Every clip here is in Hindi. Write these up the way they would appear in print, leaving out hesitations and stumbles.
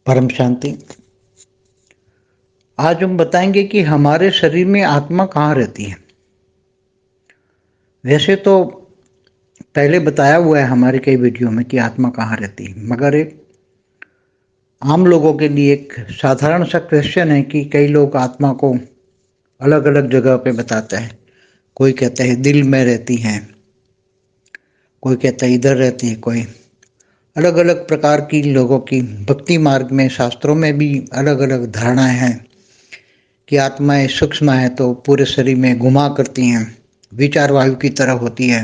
परम शांति। आज हम बताएंगे कि हमारे शरीर में आत्मा कहाँ रहती है। वैसे तो पहले बताया हुआ है हमारे कई वीडियो में कि आत्मा कहाँ रहती है, मगर एक आम लोगों के लिए एक साधारण सा क्वेश्चन है कि कई लोग आत्मा को अलग अलग जगह पे बताते हैं। कोई कहता है दिल में रहती है, कोई कहता है इधर रहती है, कोई अलग अलग प्रकार की लोगों की भक्ति मार्ग में शास्त्रों में भी अलग अलग धारणाएं हैं कि आत्माएं सूक्ष्म है तो पूरे शरीर में घुमा करती हैं, विचार वायु की तरह होती है।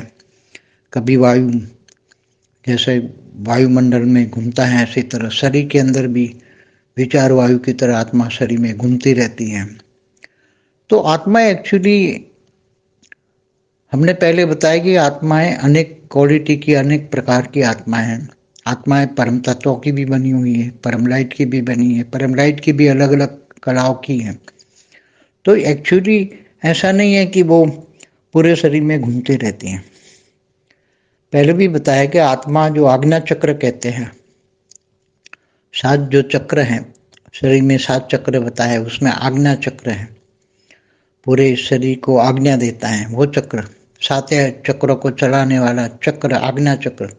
कभी वायु जैसे वायुमंडल में घूमता है, इसी तरह शरीर के अंदर भी विचार वायु की तरह आत्मा शरीर में घूमती रहती है। तो आत्मा एक्चुअली हमने पहले बताया कि आत्माएं अनेक क्वालिटी की, अनेक प्रकार की आत्माएं हैं। आत्माएं परम तत्वों की भी बनी हुई है, परम लाइट की भी बनी है, परम लाइट की भी अलग अलग कलाओं की है। तो एक्चुअली ऐसा नहीं है कि वो पूरे शरीर में घूमती रहती हैं। पहले भी बताया कि आत्मा जो आज्ञा चक्र कहते हैं, 7 जो चक्र हैं शरीर में, 7 चक्र बताए, उसमें आज्ञा चक्र है, पूरे शरीर को आज्ञा देता है वो चक्र। 7 चक्रों को चलाने वाला चक्र आज्ञा चक्र,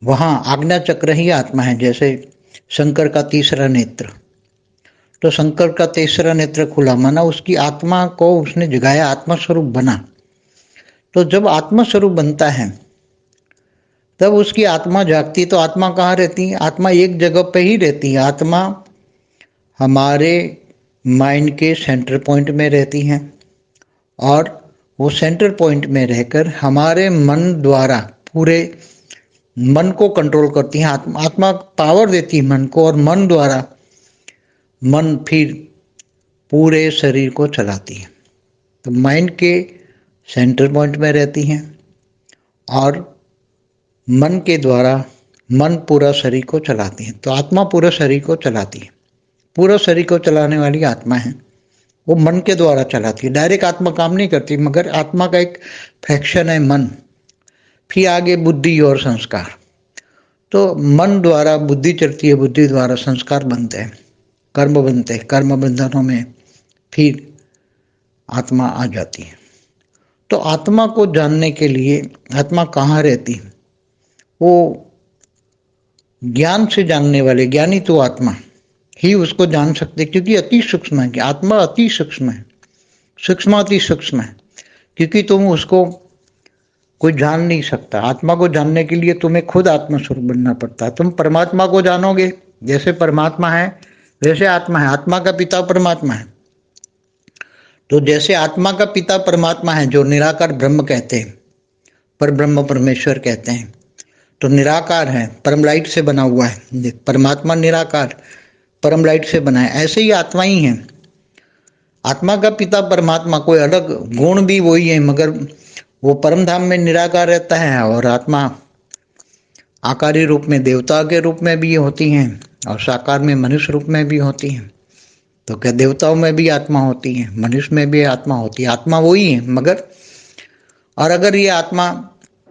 वहाँ आज्ञा चक्र ही आत्मा है। जैसे शंकर का तीसरा नेत्र, तो शंकर का तीसरा नेत्र खुला माना उसकी आत्मा को उसने जगाया, आत्मा स्वरूप बना। तो जब आत्मा स्वरूप बनता है तब उसकी आत्मा जागती। तो आत्मा कहाँ रहती है? आत्मा एक जगह पे ही रहती है। आत्मा हमारे माइंड के सेंटर पॉइंट में रहती है और वो सेंटर पॉइंट में रहकर हमारे मन द्वारा पूरे मन को कंट्रोल करती है। आत्मा पावर देती है मन को, और मन द्वारा मन फिर पूरे शरीर को चलाती है। तो माइंड के सेंटर पॉइंट में रहती हैं और मन के द्वारा मन पूरा शरीर को चलाती है। तो आत्मा पूरा शरीर को चलाती है। पूरा शरीर को चलाने वाली आत्मा है, वो मन के द्वारा चलाती है। डायरेक्ट आत्मा काम नहीं करती, मगर आत्मा का एक फ्रैक्शन है मन, फिर आगे बुद्धि और संस्कार। तो मन द्वारा बुद्धि चलती है, बुद्धि द्वारा संस्कार बनते हैं, कर्म बनते हैं, कर्म बंधनों में फिर आत्मा आ जाती है। तो आत्मा को जानने के लिए आत्मा कहाँ रहती है, वो ज्ञान से जानने वाले ज्ञानी तो आत्मा ही उसको जान सकते, क्योंकि अति सूक्ष्म है। कि आत्मा अति सूक्ष्म है, सूक्ष्म अति सूक्ष्म है, क्योंकि तुम उसको कोई जान नहीं सकता। आत्मा को जानने के लिए तुम्हें खुद आत्मस्वरूप बनना पड़ता है। तुम परमात्मा को जानोगे, जैसे परमात्मा है वैसे आत्मा है। आत्मा का पिता परमात्मा है। तो जैसे आत्मा का पिता परमात्मा है, जो निराकार ब्रह्म कहते हैं, पर ब्रह्म परमेश्वर कहते हैं, तो निराकार है, परम लाइट से बना हुआ है। परमात्मा निराकार परम लाइट से बना है, ऐसे ही आत्मा ही है। आत्मा का पिता परमात्मा, कोई अलग गुण भी वही है, मगर वो परम धाम में निराकार रहता है। और आत्मा आकारी रूप में देवता के रूप में भी होती हैं और साकार में मनुष्य रूप में भी होती हैं। तो क्या देवताओं में भी आत्मा होती है, मनुष्य में भी आत्मा होती है। आत्मा वही है, मगर और अगर ये आत्मा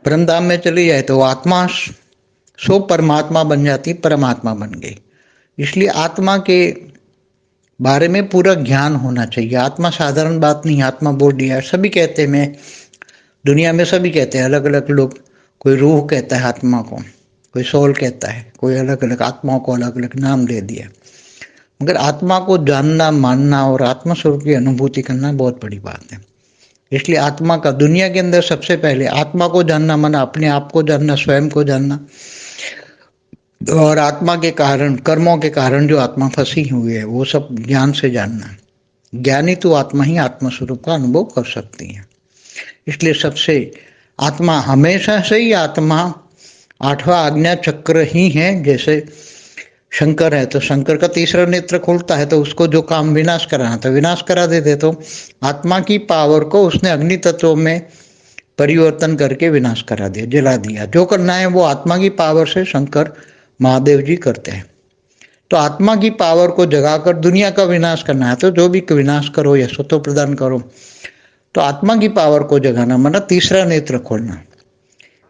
परम धाम में चली जाए तो आत्मा सो परमात्मा बन जाती, परमात्मा बन गई। इसलिए आत्मा के बारे में पूरा ज्ञान होना चाहिए। आत्मा साधारण बात नहीं। आत्मा बोल दिया, सभी कहते हैं, मैं दुनिया में सभी कहते हैं, अलग अलग लोग। कोई रूह कहता है आत्मा को, कोई सोल कहता है, कोई अलग अलग आत्माओं को अलग अलग नाम दे दिया। मगर आत्मा को जानना, मानना और आत्मा स्वरूप की अनुभूति करना बहुत बड़ी बात है। इसलिए आत्मा का दुनिया के अंदर सबसे पहले आत्मा को जानना, माना अपने आप को जानना, स्वयं को जानना, और आत्मा के कारण, कर्मों के कारण जो आत्मा फंसी हुई है, वो सब ज्ञान से जानना। ज्ञानी तो आत्मा ही आत्मा स्वरूप का अनुभव कर सकती है। इसलिए सबसे आत्मा हमेशा से ही आत्मा 8वां आज्ञा चक्र ही है। जैसे शंकर है तो शंकर का तीसरा नेत्र खुलता है, तो उसको जो काम विनाश कराना था विनाश करा देते। तो आत्मा की पावर को उसने अग्नि तत्व में परिवर्तन करके विनाश करा दिया, जला दिया। जो करना है वो आत्मा की पावर से शंकर महादेव जी करते हैं। तो आत्मा की पावर को जगाकर दुनिया का विनाश करना है, तो जो भी विनाश करो या स्वतो प्रदान करो, तो आत्मा की पावर को जगाना माना तीसरा नेत्र खोलना।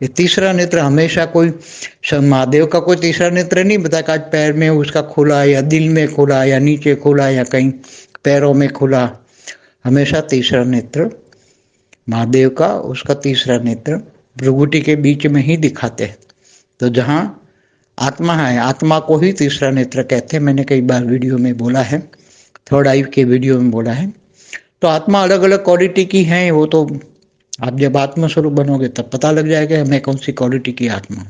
ये तीसरा नेत्र हमेशा कोई महादेव का कोई तीसरा नेत्र नहीं बताया कि आज पैर में उसका खुला या दिल में खुला या नीचे खुला या कहीं पैरों में खुला। हमेशा तीसरा नेत्र महादेव का, उसका तीसरा नेत्र भ्रुगुटी के बीच में ही दिखाते हैं। तो जहाँ आत्मा है, आत्मा को ही तीसरा नेत्र कहते हैं। मैंने कई बार वीडियो में बोला है, थर्ड आई के वीडियो में बोला है। तो आत्मा अलग अलग क्वालिटी की है, वो तो आप जब आत्मा स्वरूप बनोगे तब पता लग जाएगा मैं कौन सी क्वालिटी की आत्मा।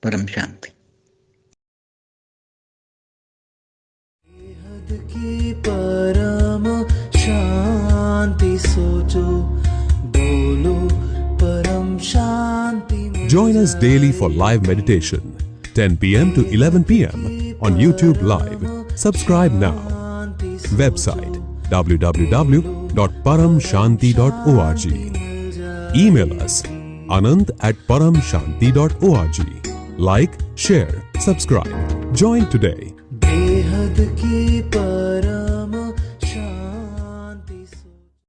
परम शांति। की परम शांति सोचो, बोलो परम शांति। Join us daily for live meditation, 10 p.m. to 11 p.m. on YouTube Live. Subscribe now. Website www.paramshanti.org. Email us anand@paramshanti.org. Like, share, subscribe. Join today. बेहद की